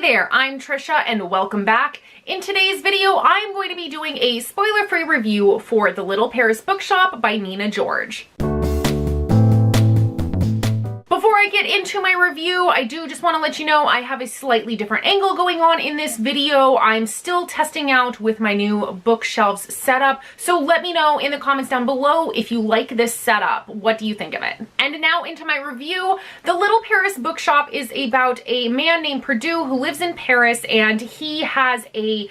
there, I'm Trisha and welcome back. In today's video, I'm going to be doing a spoiler-free review for The Little Paris Bookshop by Nina George. Before I get into my review, I do just want to let you know I have a slightly different angle going on in this video. I'm still testing out with my new bookshelves setup, so let me know in the comments down below if you like this setup. What do you think of it? And now into my review. The Little Paris Bookshop is about a man named Perdue who lives in Paris, and he has a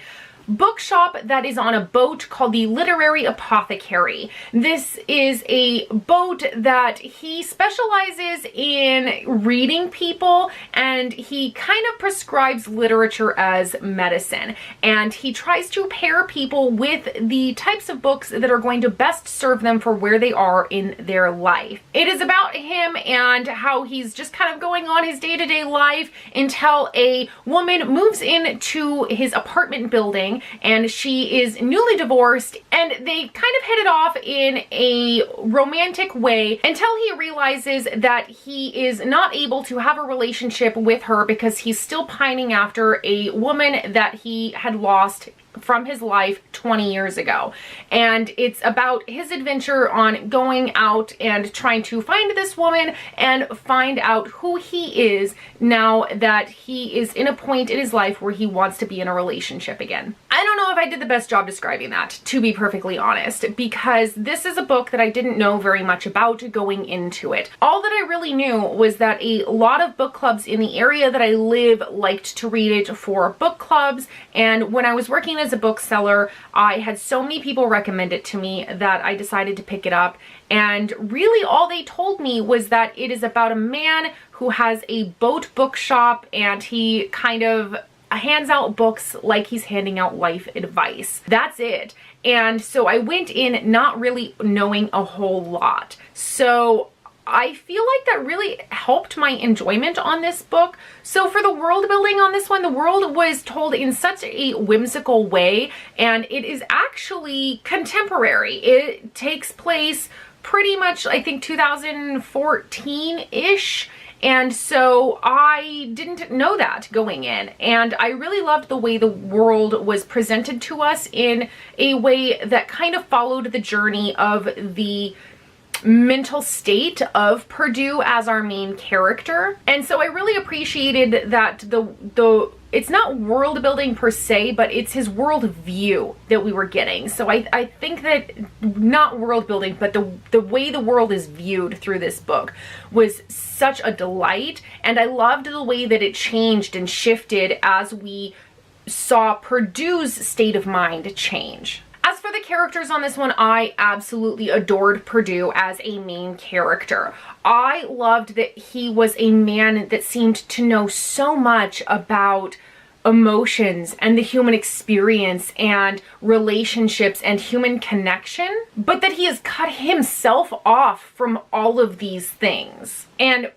bookshop that is on a boat called the Literary Apothecary. This is a boat that he specializes in reading people, and he kind of prescribes literature as medicine, and he tries to pair people with the types of books that are going to best serve them for where they are in their life. It is about him and how he's just kind of going on his day-to-day life until a woman moves into his apartment building, and she is newly divorced, and they kind of hit it off in a romantic way until he realizes that he is not able to have a relationship with her because he's still pining after a woman that he had lost from his life 20 years ago. And it's about his adventure on going out and trying to find this woman and find out who he is now that he is in a point in his life where he wants to be in a relationship again. I don't know if I did the best job describing that, to be perfectly honest, because this is a book that I didn't know very much about going into it. All that I really knew was that a lot of book clubs in the area that I live liked to read it for book clubs, and when I was working as a bookseller, I had so many people recommend it to me that I decided to pick it up. And really all they told me was that it is about a man who has a boat bookshop, and he kind of hands out books like he's handing out life advice. That's it. And so I went in not really knowing a whole lot. So I feel like that really helped my enjoyment on this book. So for the world building on this one, the world was told in such a whimsical way, and it is actually contemporary. It takes place pretty much, I think, 2014-ish. And so I didn't know that going in, and I really loved the way the world was presented to us in a way that kind of followed the journey of the mental state of Perdue as our main character. And so I really appreciated that it's not world building per se, but it's his world view that we were getting. So I think that not world building, but the way the world is viewed through this book was such a delight. And I loved the way that it changed and shifted as we saw Perdue's state of mind change. As for the characters on this one, I absolutely adored Perdue as a main character. I loved that he was a man that seemed to know so much about emotions and the human experience and relationships and human connection, but that he has cut himself off from all of these things. And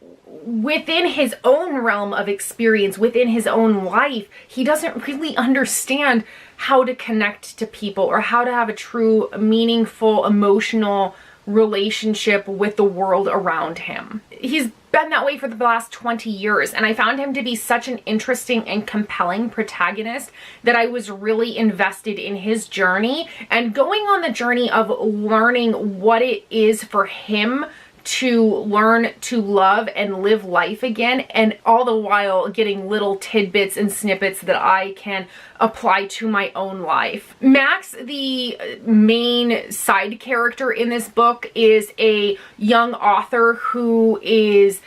within his own realm of experience, within his own life, he doesn't really understand how to connect to people or how to have a true, meaningful, emotional relationship with the world around him. He's been that way for the last 20 years, and I found him to be such an interesting and compelling protagonist that I was really invested in his journey and going on the journey of learning what it is for him to learn to love and live life again, and all the while getting little tidbits and snippets that I can apply to my own life. Max, the main side character in this book, is a young author who is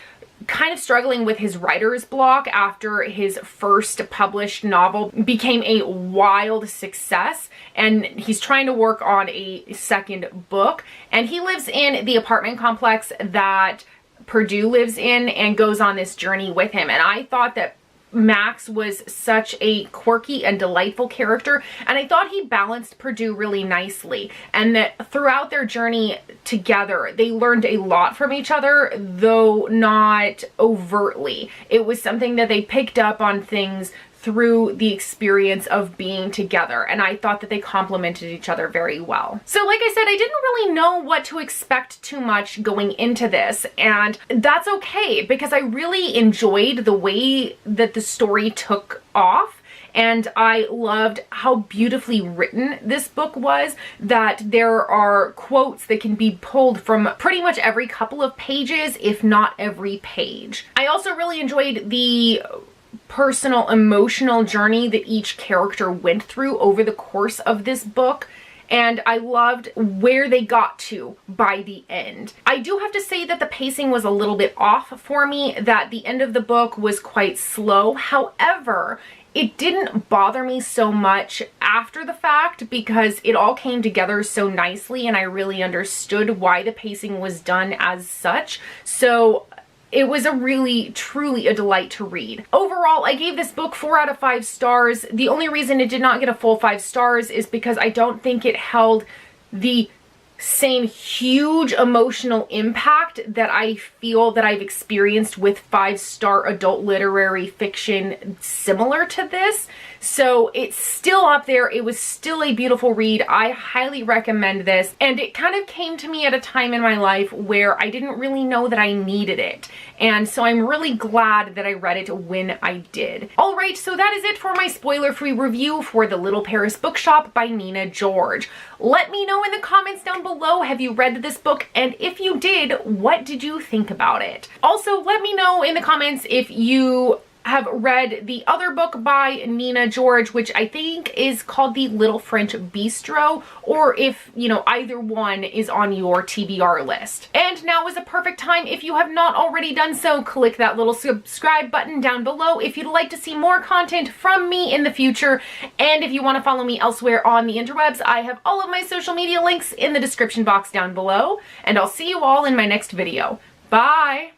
kind of struggling with his writer's block after his first published novel became a wild success, and he's trying to work on a second book. And he lives in the apartment complex that Perdue lives in and goes on this journey with him. And I thought that Max was such a quirky and delightful character, and I thought he balanced Perdue really nicely, and that throughout their journey together they learned a lot from each other, though not overtly. It was something that they picked up on things through the experience of being together, and I thought that they complemented each other very well. So like I said, I didn't really know what to expect too much going into this, and that's okay because I really enjoyed the way that the story took off. And I loved how beautifully written this book was, that there are quotes that can be pulled from pretty much every couple of pages, if not every page. I also really enjoyed the personal emotional journey that each character went through over the course of this book. And I loved where they got to by the end. I do have to say that the pacing was a little bit off for me, that the end of the book was quite slow. However, it didn't bother me so much after the fact because it all came together so nicely and I really understood why the pacing was done as such. So it was a really, truly a delight to read. Overall, I gave this book 4 out of 5 stars. The only reason it did not get a full 5 stars is because I don't think it held the same huge emotional impact that I feel that I've experienced with 5-star adult literary fiction similar to this. So it's still up there. It was still a beautiful read. I highly recommend this. And it kind of came to me at a time in my life where I didn't really know that I needed it. And so I'm really glad that I read it when I did. All right, so that is it for my spoiler-free review for The Little Paris Bookshop by Nina George. Let me know in the comments down below, have you read this book? And if you did, what did you think about it? Also, let me know in the comments if you have read the other book by Nina George, which I think is called The Little French Bistro, or if, you know, either one is on your TBR list. And now is a perfect time, if you have not already done so, click that little subscribe button down below if you'd like to see more content from me in the future. And if you want to follow me elsewhere on the interwebs, I have all of my social media links in the description box down below. And I'll see you all in my next video. Bye!